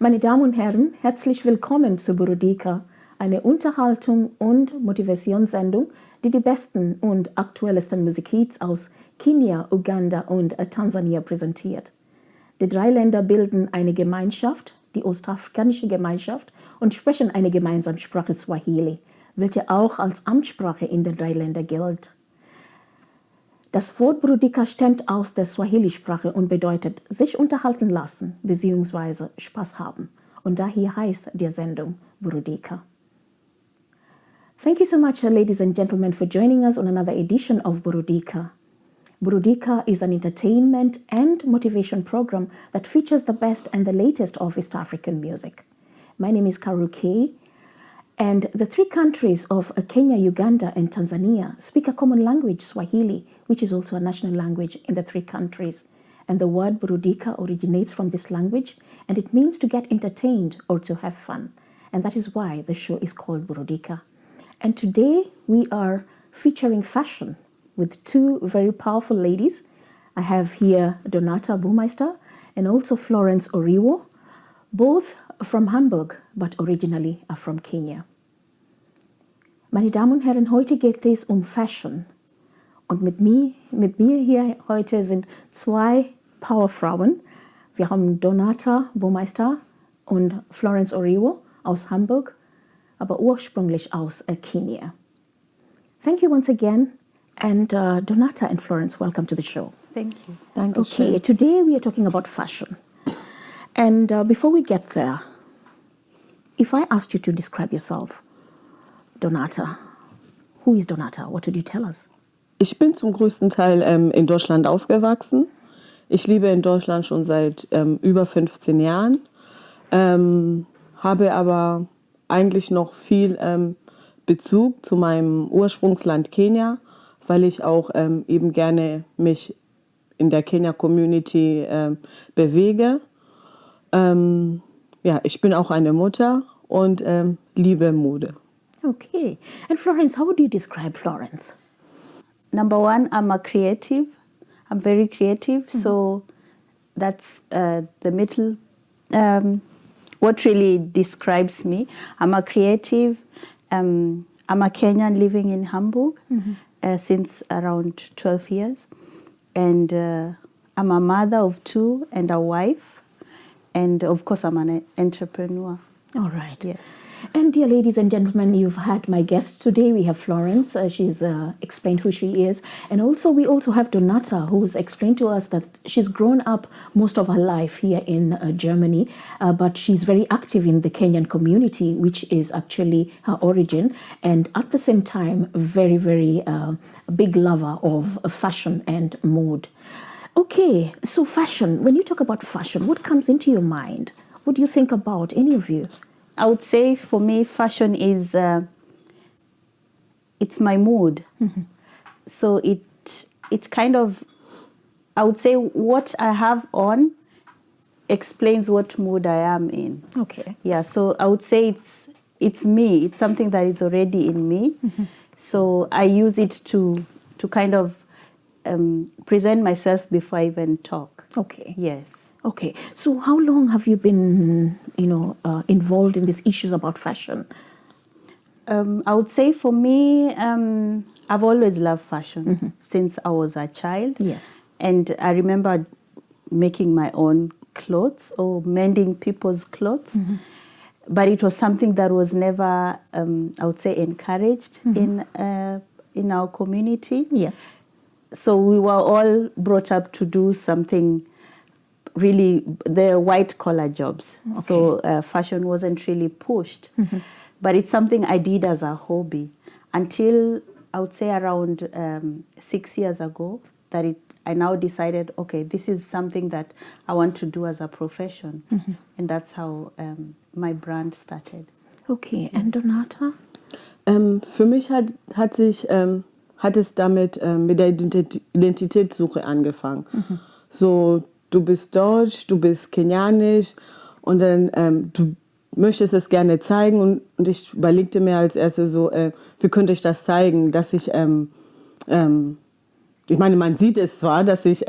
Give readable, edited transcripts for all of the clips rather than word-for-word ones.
Meine Damen und Herren, herzlich willkommen zu Burudika, eine Unterhaltung- und Motivationssendung, die die besten und aktuellsten Musikhits aus Kenia, Uganda und Tansania präsentiert. Die drei Länder bilden eine Gemeinschaft, die ostafrikanische Gemeinschaft, und sprechen eine gemeinsame Sprache Swahili, welche auch als Amtssprache in den drei Ländern gilt. Das Wort Burudika stammt aus der Swahili-Sprache und bedeutet sich unterhalten lassen bzw. Spaß haben. Und daher heißt die Sendung Burudika. Thank you so much, ladies and gentlemen, for joining us on another edition of Burudika. Burudika is an entertainment and motivation program that features the best and the latest of East African music. My name is Karu K. And the three countries of Kenya, Uganda, and Tanzania speak a common language, Swahili, which is also a national language in the three countries. And the word Burudika originates from this language, and it means to get entertained or to have fun. And that is why the show is called Burudika. And today we are featuring fashion with two very powerful ladies. I have here Donata Burmeister and also Florence Oriwo, both from Hamburg, but originally are from Kenya. Meine Damen und Herren, heute geht es Fashion. Und mit mir hier heute sind zwei Powerfrauen. Wir haben Donata Burmeister und Florence Oriwo aus Hamburg, aber ursprünglich aus Kenia. Thank you once again. And Donata and Florence, welcome to the show. Thank you. Okay, today we are talking about fashion. And before we get there, if I asked you to describe yourself, Donata, who is Donata? What would you tell us? Ich bin zum größten Teil in Deutschland aufgewachsen. Ich lebe in Deutschland schon seit über 15 Jahren, habe aber eigentlich noch viel Bezug zu meinem Ursprungsland Kenia, weil ich auch eben gerne mich in der Kenia-Community bewege. Ja, ich bin auch eine Mutter und liebe Mode. Okay. And Florence, how would you describe Florence? Number one, I'm a creative. I'm very creative, so that's the middle. What really describes me? I'm a creative. I'm a Kenyan living in Hamburg since around 12 years. And I'm a mother of two and a wife. And of course, I'm an entrepreneur. All right. Yes. And dear ladies and gentlemen, you've had my guest today. We have Florence. She's explained who she is. And also, we also have Donata, who's explained to us that she's grown up most of her life here in Germany, but she's very active in the Kenyan community, which is actually her origin. And at the same time, very, very big lover of fashion and mode. Okay, so fashion. When you talk about fashion, what comes into your mind? What do you think about, any of you? I would say for me, fashion is, it's my mood. So it kind of, I would say what I have on explains what mood I am in. Okay. Yeah, so I would say it's me. It's something that is already in me. So I use it to kind of present myself before I even talk. Okay. Yes. Okay, so how long have you been, involved in these issues about fashion? I would say for me, I've always loved fashion since I was a child. Yes. And I remember making my own clothes or mending people's clothes. But it was something that was never, I would say, encouraged in our community. Yes. So we were all brought up to do something really, the white collar jobs. Okay. So fashion wasn't really pushed. But it's something I did as a hobby until I would say around 6 years ago that I now decided, okay, this is something that I want to do as a profession. And that's how my brand started. Okay, and Donata? Für mich hat es damit mit der Identitätssuche angefangen. So, du bist deutsch, du bist kenianisch und dann du möchtest es gerne zeigen und ich überlegte mir als erstes so, wie könnte ich das zeigen, dass ich, ich meine, man sieht es zwar, dass ich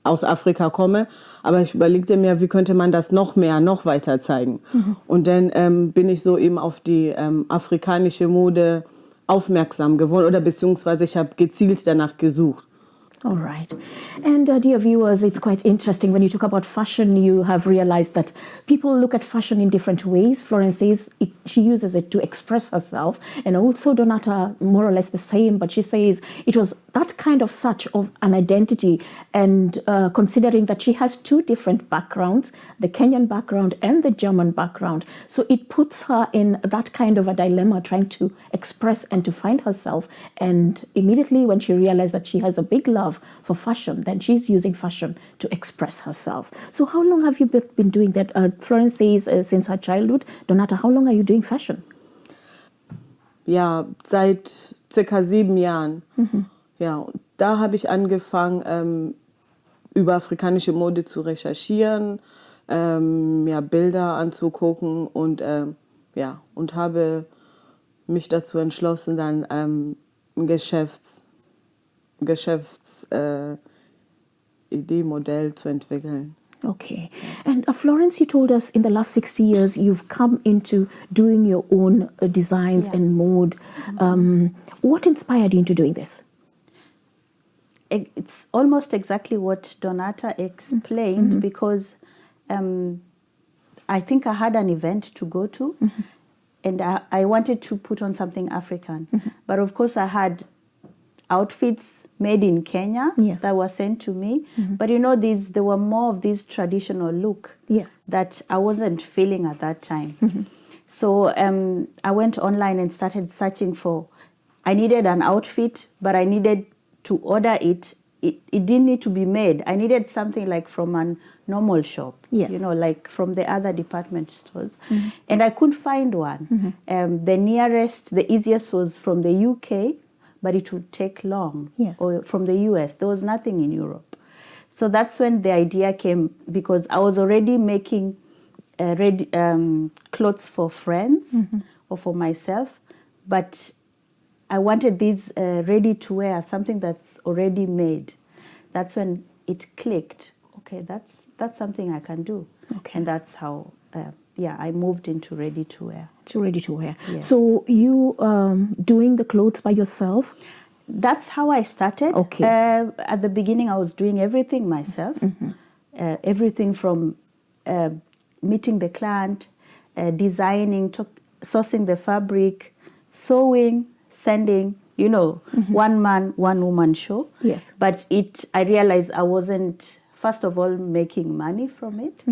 aus Afrika komme, aber ich überlegte mir, wie könnte man das noch weiter zeigen. Und dann bin ich so eben auf die afrikanische Mode aufmerksam geworden oder beziehungsweise ich habe gezielt danach gesucht. All right. And dear viewers, it's quite interesting. When you talk about fashion, you have realized that people look at fashion in different ways. Florence says she uses it to express herself. And also Donata, more or less the same, but she says it was that kind of such of an identity. And considering that she has two different backgrounds, the Kenyan background and the German background. So it puts her in that kind of a dilemma, trying to express and to find herself. And immediately when she realized that she has a big love for fashion, then she's using fashion to express herself. So how long have you been doing that? Florence says since her childhood. Donata, how long are you doing fashion? Ja, seit circa 7 Jahren. Ja, und da habe ich angefangen, über afrikanische Mode zu recherchieren, ja, Bilder anzugucken und habe mich dazu entschlossen, dann ein Geschäftsidee-Modell zu entwickeln. Okay. And Florence, you told us in the last 60 years you've come into doing your own designs and mode. What inspired you into doing this? It's almost exactly what Donata explained because I think I had an event to go to and I wanted to put on something African. But of course I had outfits made in Kenya that were sent to me. But you know, there were more of this traditional look that I wasn't feeling at that time. So I went online and started searching I needed an outfit, but I needed to order it. It didn't need to be made. I needed something like from a normal shop, you know, like from the other department stores. And I couldn't find one. The nearest, the easiest was from the UK, but it would take long. Or from the US. There was nothing in Europe. So that's when the idea came, because I was already making clothes for friends or for myself, but I wanted these ready to wear, something that's already made. That's when it clicked. Okay, that's something I can do. Okay. And that's how I moved into ready to wear. Ready to wear. Yes. So you doing the clothes by yourself? That's how I started. Okay. At the beginning, I was doing everything myself. Everything from meeting the client, designing, sourcing the fabric, sewing, sending. You know, one man, one woman show. Yes. But I realized I wasn't, first of all, making money from it.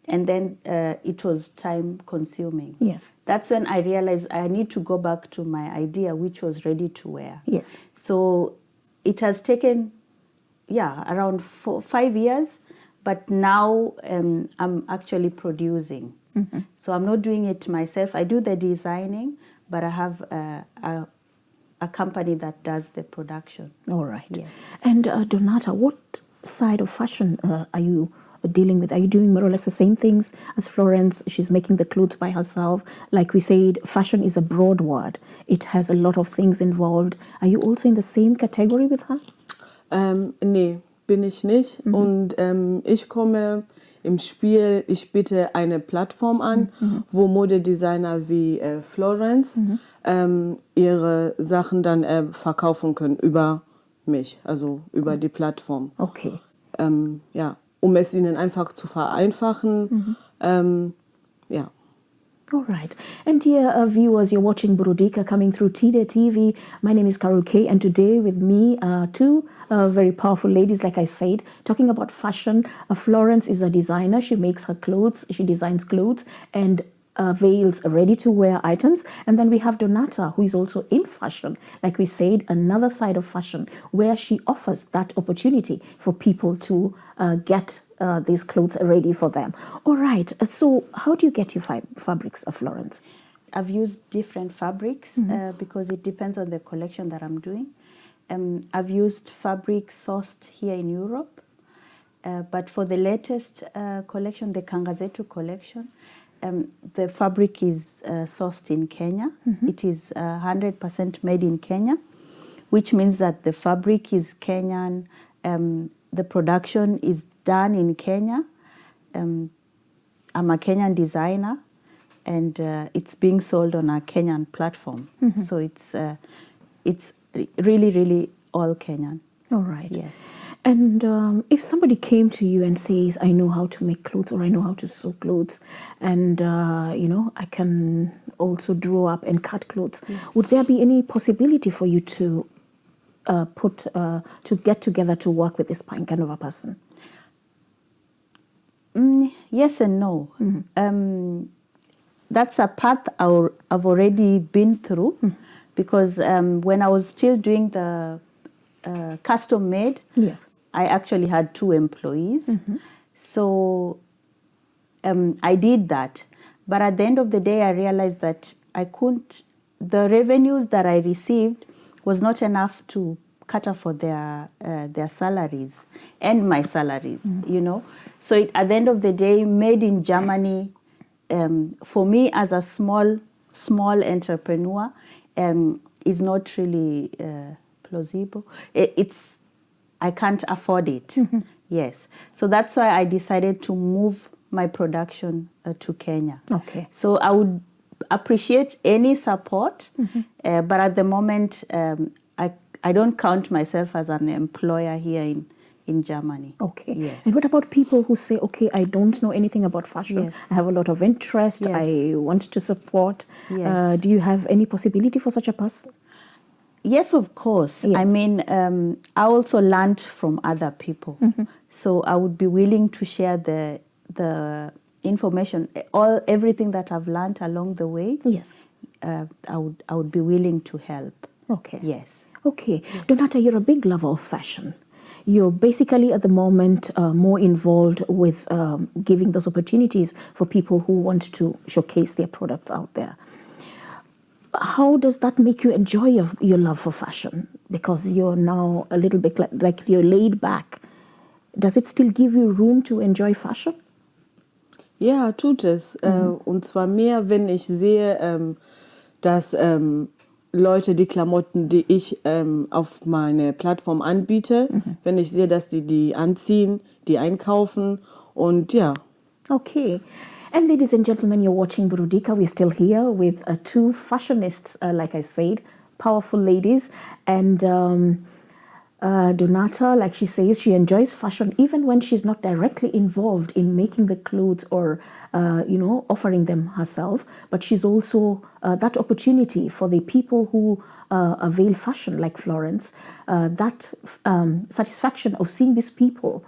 And then it was time consuming. Yes. That's when I realized I need to go back to my idea, which was ready to wear. Yes. So it has taken, around 5 years, but now I'm actually producing. So I'm not doing it myself. I do the designing, but I have a company that does the production. All right. Yes. And Donata, what side of fashion are you dealing with? Are you doing more or less the same things as Florence? She's making the clothes by herself. Like we said, fashion is a broad word. It has a lot of things involved. Are you also in the same category with her? Nee, bin ich nicht. Und ich komme im Spiel, ich biete eine Plattform an, wo Modedesigner wie Florence ihre Sachen dann verkaufen können über mich, also über die Plattform. Okay. Um es ihnen einfach zu vereinfachen. All right. And dear viewers, you're watching Burudika coming through TD TV. My name is Carol K. And today with me two very powerful ladies, like I said, talking about fashion. Florence is a designer. She makes her clothes. She designs clothes and veils, ready-to-wear items. And then we have Donata, who is also in fashion. Like we said, another side of fashion where she offers that opportunity for people to get these clothes ready for them. All right. So how do you get your fabrics, Florence? I've used different fabrics because it depends on the collection that I'm doing. I've used fabric sourced here in Europe. But for the latest collection, the Kangazetu collection, the fabric is sourced in Kenya. It is 100% made in Kenya, which means that the fabric is Kenyan. the production is done in Kenya. I'm a Kenyan designer, and it's being sold on a Kenyan platform. So it's really, really all Kenyan. All right. Yes. And if somebody came to you and says, I know how to make clothes, or I know how to sew clothes, and, I can also draw up and cut clothes, would there be any possibility for you to to get together to work with this kind of a person? Yes and no. That's a path I've already been through, because when I was still doing the custom made, Yes. I actually had 2 employees. So I did that. But at the end of the day, I realized that the revenues that I received was not enough to cater for their salaries and my salaries, So at the end of the day, made in Germany, for me as a small entrepreneur, is not really plausible. I can't afford it. Yes. So that's why I decided to move my production to Kenya. Okay. So I would appreciate any support, but at the moment, I don't count myself as an employer here in Germany. Okay. Yes. And what about people who say, okay, I don't know anything about fashion. Yes. I have a lot of interest. Yes. I want to support. Yes. Do you have any possibility for such a person? Yes, of course. Yes. I mean, I also learned from other people. So I would be willing to share the information, everything that I've learned along the way. Yes. I would be willing to help. Okay. Yes. Okay. Donata, you're a big lover of fashion. You're basically at the moment more involved with giving those opportunities for people who want to showcase their products out there. How does that make you enjoy your love for fashion? Because you're now a little bit like you're laid back. Does it still give you room to enjoy fashion? Ja, tut es. Und zwar mehr, wenn ich sehe, dass Leute die Klamotten, die ich auf meine Plattform anbiete, wenn ich sehe, dass die anziehen, die einkaufen und ja. Okay. And ladies and gentlemen, you're watching Burudika. We're still here with 2 fashionists, like I said, powerful ladies. And Donata, like she says, she enjoys fashion even when she's not directly involved in making the clothes or, offering them herself. But she's also that opportunity for the people who avail fashion, like Florence, that satisfaction of seeing these people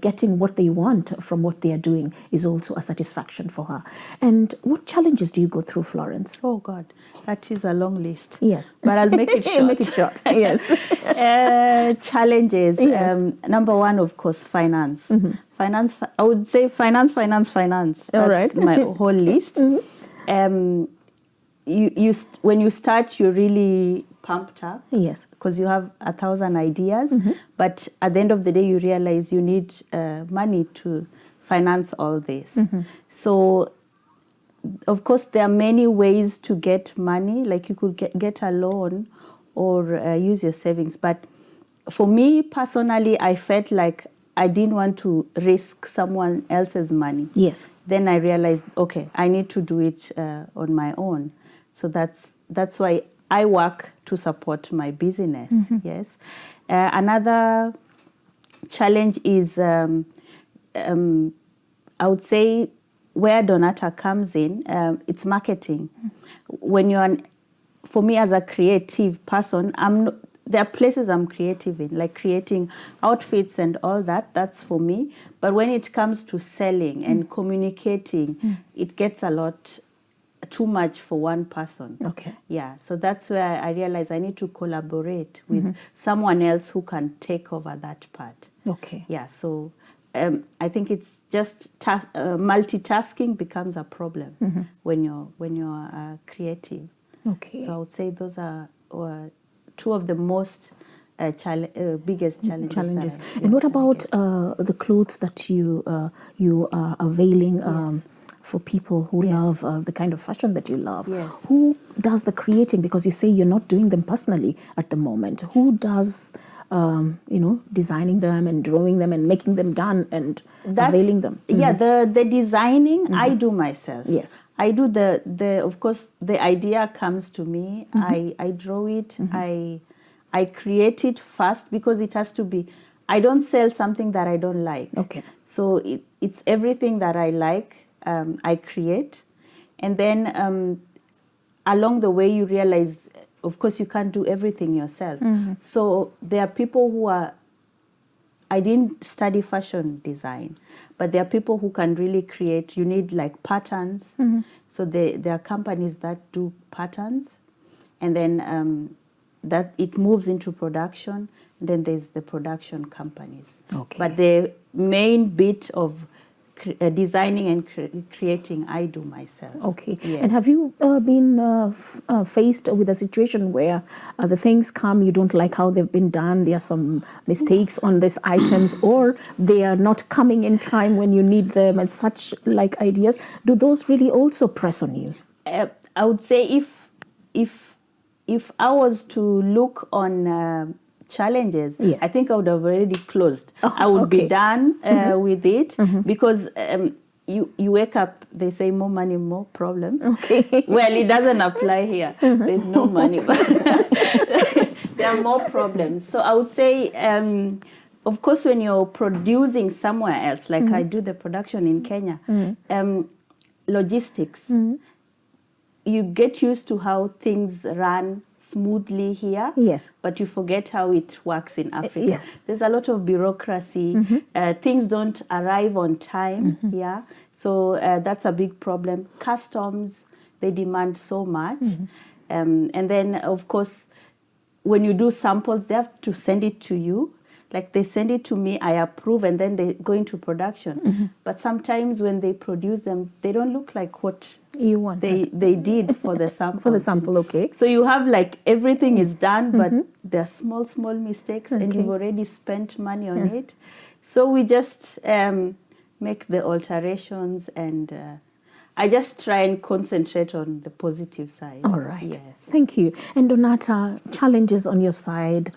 getting what they want from what they are doing is also a satisfaction for her. And what challenges do you go through, Florence? Oh, God, that is a long list. Yes. But I'll make it short. Make it short, yes. Challenges. Yes. Number 1, of course, finance. Finance. I would say finance. That's all right. my whole list. When you start, you're really pumped up. Yes. Because you have 1,000 ideas. But at the end of the day, you realize you need money to finance all this. So, of course, there are many ways to get money. Like you could get a loan or use your savings. But for me, personally, I felt like I didn't want to risk someone else's money. Yes. Then I realized, okay, I need to do it on my own. So that's why I work to support my business. Yes. Another challenge is, I would say, where Donata comes in, it's marketing. For me as a creative person, there are places I'm creative in, like creating outfits and all that. That's for me. But when it comes to selling and communicating, it gets a lot too much for one person. Okay. Yeah, so that's where I realize I need to collaborate with someone else who can take over that part. Okay. Yeah, so I think it's just multitasking becomes a problem when you're creative. Okay. So I would say those are 2 of the most biggest challenges. And what about the clothes that you are availing for people who love the kind of fashion that you love? Yes. Who does the creating? Because you say you're not doing them personally at the moment. Who does designing them and drawing them and making them done and availing them. Yeah, the designing I do myself. Yes. I do of course, the idea comes to me. I draw it. I create it first because it has to be. I don't sell something that I don't like. Okay. So it's everything that I like. I create, and then along the way you realize, of course, you can't do everything yourself. So there are people who are. I didn't study fashion design, but there are people who can really create. You need like patterns. So there are companies that do patterns, and then that it moves into production. And then there's the production companies. Okay. But the main bit of designing and creating, I do myself. Okay. Yes. And have you been faced with a situation where the things come, you don't like how they've been done, there are some mistakes on these items, or they are not coming in time when you need them and such like ideas? Do those really also press on you? I would say if I was to look on challenges, yes. I think I would have already closed. Oh, I would okay. be done with it because you wake up, they say more money, more problems. Okay. Well, it doesn't apply here. There's no money, but there are more problems. So I would say, of course, when you're producing somewhere else, like I do the production in Kenya, logistics, you get used to how things run smoothly here, yes, but you forget how it works in Africa. Yes. There's a lot of bureaucracy. Things don't arrive on time here, so that's a big problem. Customs, they demand so much. And then, of course, when you do samples, they have to send it to you. Like they send it to me, I approve, and then they go into production. But sometimes when they produce them, they don't look like what you want they did for the sample. for the sample, okay. So you have like everything is done, but there are small mistakes, and you've already spent money on it. So we just make the alterations, and I just try and concentrate on the positive side. All right. Yes. Thank you. And Donata, challenges on your side?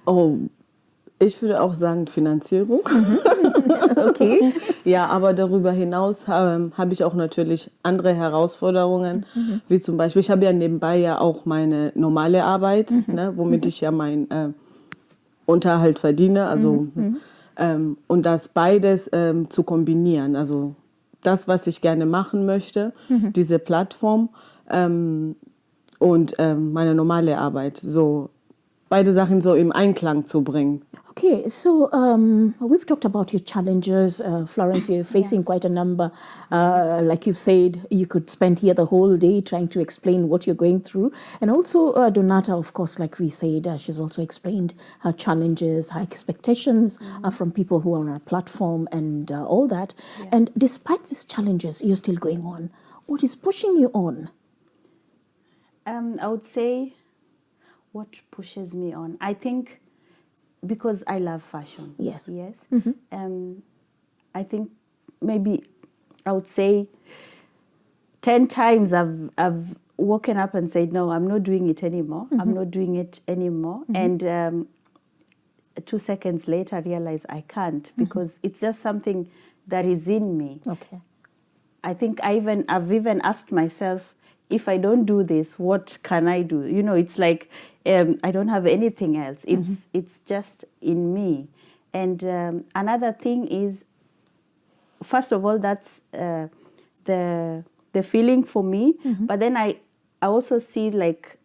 Oh, ich würde auch sagen Finanzierung. Okay. Ja, aber darüber hinaus habe ich auch natürlich andere Herausforderungen, wie zum Beispiel, ich habe ja nebenbei ja auch meine normale Arbeit, ne, womit ich ja meinen Unterhalt verdiene, also und das beides zu kombinieren, also das, was ich gerne machen möchte, diese Plattform und meine normale Arbeit, so beide Sachen so im Einklang zu bringen. Okay, so we've talked about your challenges. Florence, you're facing quite a number. Like you've said, you could spend here the whole day trying to explain what you're going through. And also Donata, of course, like we said, she's also explained her challenges, her expectations from people who are on our platform and all that. Yeah. And despite these challenges, you're still going on. What is pushing you on? I would say what pushes me on, I think, because I love fashion. Yes. Yes. I think maybe I would say 10 times I've woken up and said, no, I'm not doing it anymore. I'm not doing it anymore. And 2 seconds later, I realize I can't because it's just something that is in me. Okay. I think I've even asked myself, if I don't do this, what can I do? You know, it's like I don't have anything else. It's just in me. And another thing is, first of all, that's the feeling for me. But then I also see like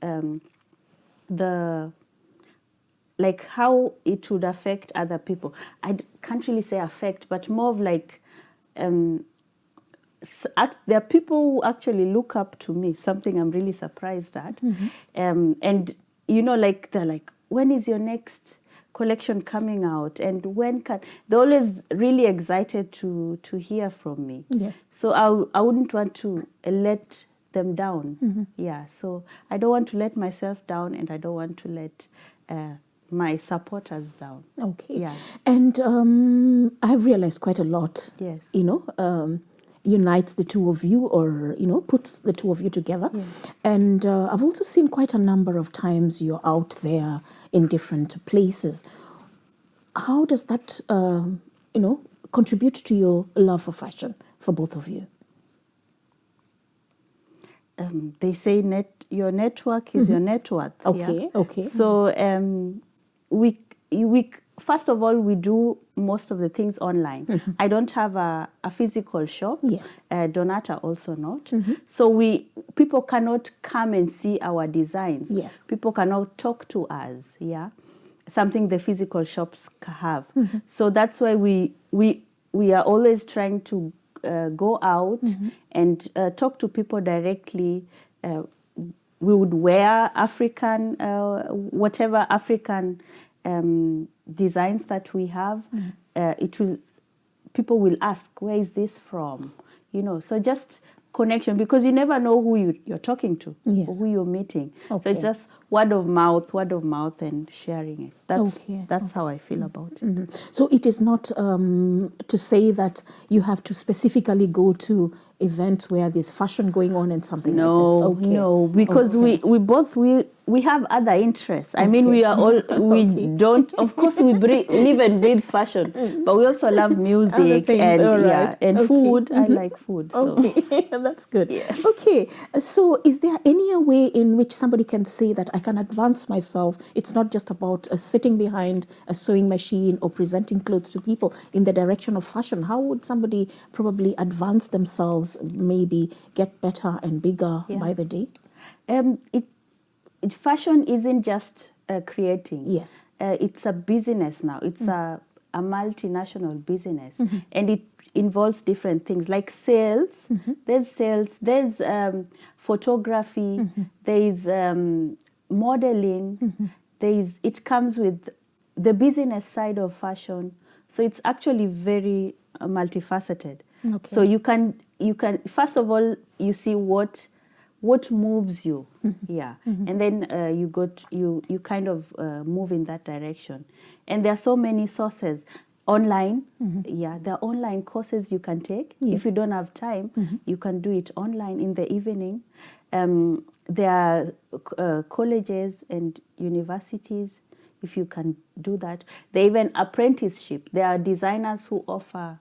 how it would affect other people. I can't really say affect, but more of like. There are people who actually look up to me, something I'm really surprised at. And, you know, like, they're like, when is your next collection coming out? And when can... They're always really excited to hear from me. Yes. So I wouldn't want to let them down. Yeah, so I don't want to let myself down, and I don't want to let my supporters down. Okay. Yeah. And I've realized quite a lot. Yes. You know... unites the two of you, or puts the two of you together. Yeah. And I've also seen quite a number of times you're out there in different places. How does that contribute to your love for fashion for both of you? They say your network is your net worth. Okay, yeah? okay. So we first of all, we do most of the things online. I don't have a physical shop. Yes. Donata also not. So people cannot come and see our designs. Yes. People cannot talk to us. Yeah, something the physical shops have. So that's why we are always trying to go out and talk to people directly. We would wear African, whatever African designs that we have. People will ask, where is this from? So just connection, because you never know who you're talking to, Yes. or who you're meeting. Okay. So it's just word of mouth and sharing it. That's how I feel about it. So it is not to say that you have to specifically go to events where there's fashion going on and something like this. Okay. No, because we have other interests. I mean, we are all don't. Of course, we live and breathe fashion, but we also love music and food. I like food. So. Okay, that's good. Yes. Okay, so is there any way in which somebody can say that I can advance myself? It's not just about sitting behind a sewing machine or presenting clothes to people in the direction of fashion. How would somebody probably advance themselves, maybe get better and bigger by the day? Fashion isn't just creating. Yes. It's a business now. It's a multinational business, and it involves different things like sales. There's sales. There's photography. There's modeling. It comes with the business side of fashion. So it's actually very multifaceted. Okay. So you can first of all, you see what moves you, and then you kind of move in that direction. And there are so many sources online. There are online courses you can take. Yes. If you don't have time, you can do it online in the evening. There are colleges and universities, if you can do that. There are even apprenticeship. There are designers who offer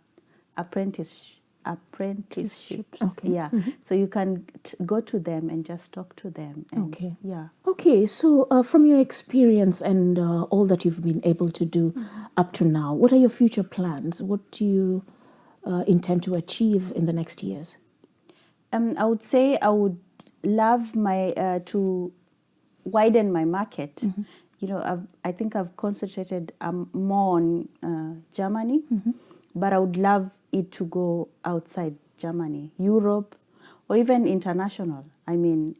apprenticeships. Okay. Yeah. So you can go to them and just talk to them. And, Okay. Yeah. Okay, so from your experience and all that you've been able to do up to now, what are your future plans? What do you intend to achieve in the next years? I would say I would love to widen my market. I think I've concentrated more on Germany, but I would love it to go outside Germany, Europe, or even international. I mean,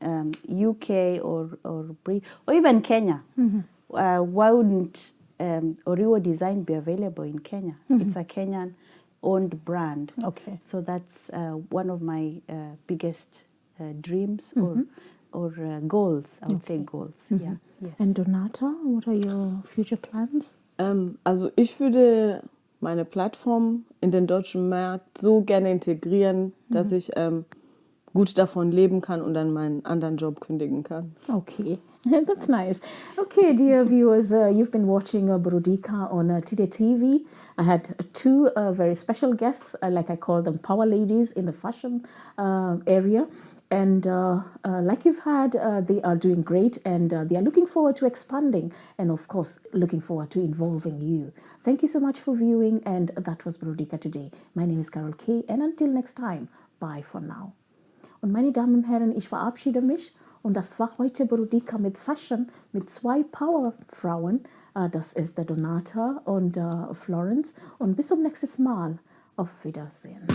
UK or even Kenya. Why wouldn't Oriwo Design be available in Kenya? It's a Kenyan-owned brand. Okay. So that's one of my biggest dreams or goals. I would say goals. Yeah. Yes. And Donata, what are your future plans? Also ich würde meine Plattform in den deutschen Markt so gerne integrieren, dass ich gut davon leben kann und dann meinen anderen Job kündigen kann. Okay, that's nice. Okay, dear viewers, you've been watching Burudika on Tide TV. I had two very special guests, like I call them power ladies in the fashion area. And like you've heard, they are doing great, and they are looking forward to expanding and, of course, looking forward to involving you. Thank you so much for viewing, and that was Burudika today. My name is Carol K, and until next time, bye for now. Und meine Damen und Herren, ich verabschiede mich, und das war heute Burudika mit Fashion mit zwei Powerfrauen. Das ist der Donata und Florence. Und bis zum nächsten Mal. Auf Wiedersehen.